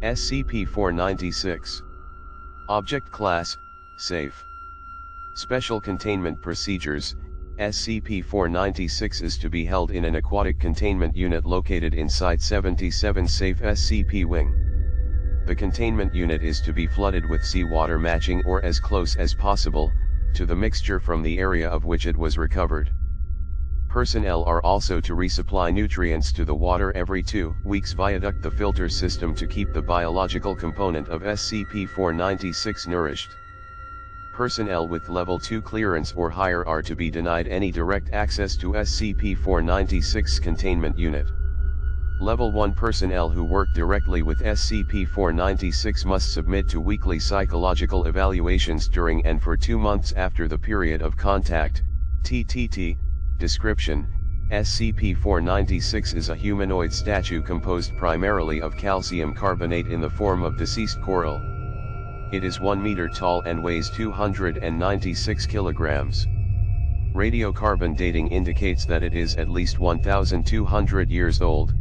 SCP-496. Object Class, Safe. Special Containment Procedures. SCP-496 is to be held in an aquatic containment unit located in Site-77 Safe SCP Wing. The containment unit is to be flooded with seawater matching or as close as possible to the mixture from the area of which it was recovered. Personnel are also to resupply nutrients to the water every 2 weeks via the filter system to keep the biological component of SCP-496 nourished. Personnel with Level 2 clearance or higher are to be denied any direct access to SCP-496 containment unit. Level 1 personnel who work directly with SCP-496 must submit to weekly psychological evaluations during and for 2 months after the period of contact. TTT. Description: SCP-496 is a humanoid statue composed primarily of calcium carbonate in the form of deceased coral. It is 1 meter tall and weighs 296 kilograms. Radiocarbon dating indicates that it is at least 1,200 years old.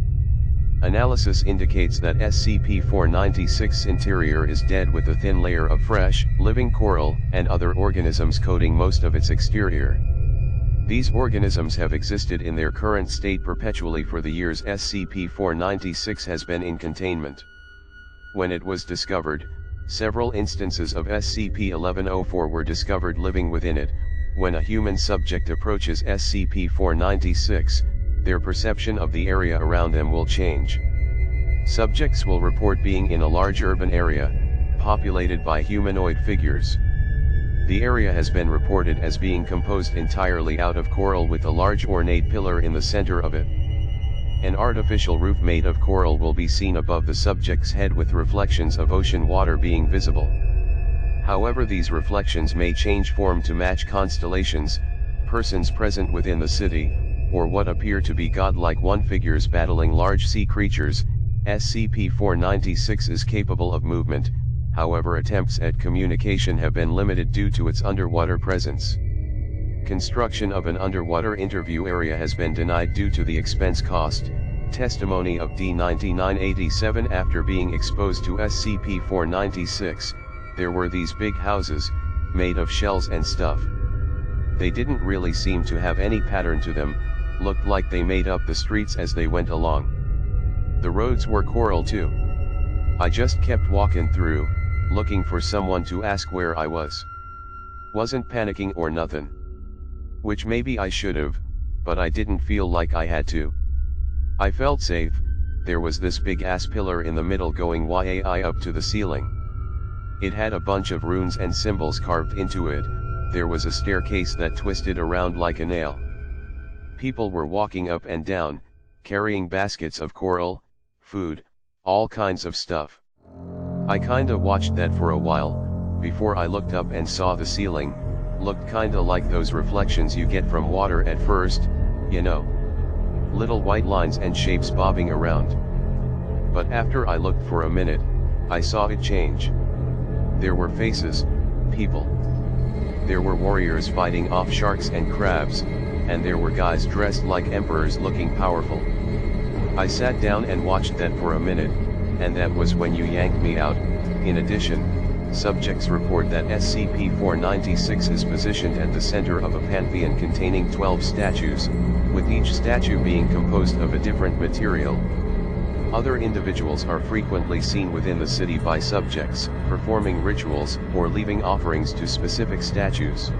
Analysis indicates that SCP-496's interior is dead with a thin layer of fresh, living coral and other organisms coating most of its exterior. These organisms have existed in their current state perpetually for the years SCP-496 has been in containment. When it was discovered, several instances of SCP-1104 were discovered living within it. When a human subject approaches SCP-496, their perception of the area around them will change. Subjects will report being in a large urban area, populated by humanoid figures. The area has been reported as being composed entirely out of coral with a large ornate pillar in the center of it. An artificial roof made of coral will be seen above the subject's head with reflections of ocean water being visible. However, these reflections may change form to match constellations, persons present within the city, or what appear to be godlike one figures battling large sea creatures. SCP-496 is capable of movement, however attempts at communication have been limited due to its underwater presence. Construction of an underwater interview area has been denied due to the expense cost. Testimony of D-9987. After being exposed to SCP-496, there were these big houses, made of shells and stuff. They didn't really seem to have any pattern to them, looked like they made up the streets as they went along. The roads were coral too. I just kept walking through, looking for someone to ask where I was. Wasn't panicking or nothing. Which maybe I should've, but I didn't feel like I had to. I felt safe. There was this big ass pillar in the middle going way up to the ceiling. It had a bunch of runes and symbols carved into it. There was a staircase that twisted around like a nail. People were walking up and down, carrying baskets of coral, food, all kinds of stuff. I kinda watched that for a while, before I looked up and saw the ceiling. Looked kinda like those reflections you get from water at first, you know. Little white lines and shapes bobbing around. But after I looked for a minute, I saw it change. There were faces, people. There were warriors fighting off sharks and crabs, and there were guys dressed like emperors looking powerful. I sat down and watched that for a minute, and that was when you yanked me out. In addition, subjects report that SCP-496 is positioned at the center of a pantheon containing 12 statues, with each statue being composed of a different material. Other individuals are frequently seen within the city by subjects, performing rituals or leaving offerings to specific statues.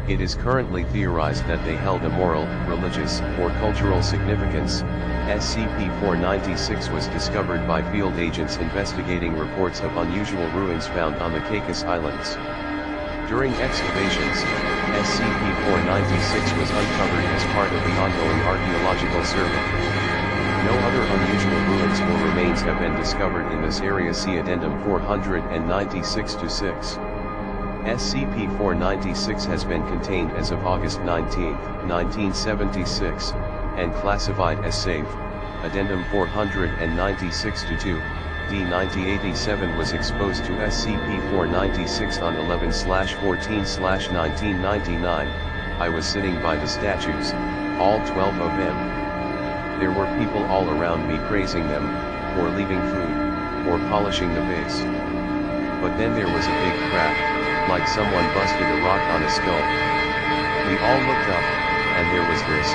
It is currently theorized that they held a moral, religious, or cultural significance. SCP-496 was discovered by field agents investigating reports of unusual ruins found on the Caicos Islands. During excavations, SCP-496 was uncovered as part of the ongoing archaeological survey. No other unusual ruins or remains have been discovered in this area. See Addendum 496-6. SCP-496 has been contained as of August 19, 1976, and classified as safe. Addendum 496-2. D-9087 was exposed to SCP-496 on 11/14/1999. I was sitting by the statues, all 12 of them. There were people all around me praising them, or leaving food. or polishing the base. But then there was a big crack, like someone busted a rock on a skull. We all looked up, and there was this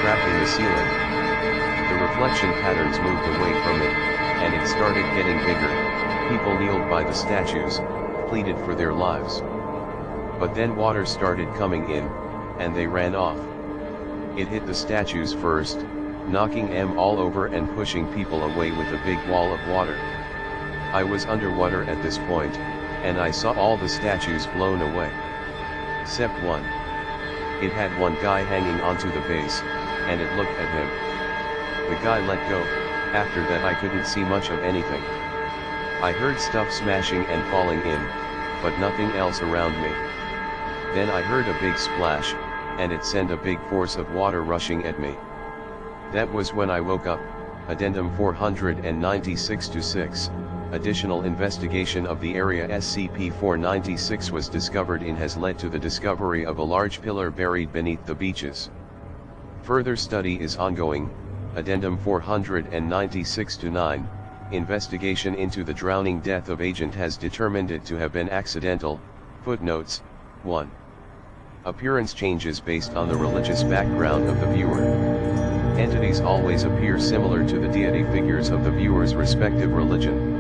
crack in the ceiling. The reflection patterns moved away from it, and it started getting bigger. People kneeled by the statues, pleaded for their lives. But then water started coming in, and they ran off. It hit the statues first, knocking them all over and pushing people away with a big wall of water. I was underwater at this point, and I saw all the statues blown away. Except one. It had one guy hanging onto the base, and it looked at him. The guy let go. After that I couldn't see much of anything. I heard stuff smashing and falling in, but nothing else around me. Then I heard a big splash, and it sent a big force of water rushing at me. That was when I woke up. Addendum 496-6. Additional investigation of the area SCP-496 was discovered in has led to the discovery of a large pillar buried beneath the beaches. Further study is ongoing. Addendum 496-9. Investigation into the drowning death of agent has determined it to have been accidental. Footnotes. 1. Appearance changes based on the religious background of the viewer. Entities always appear similar to the deity figures of the viewer's respective religion.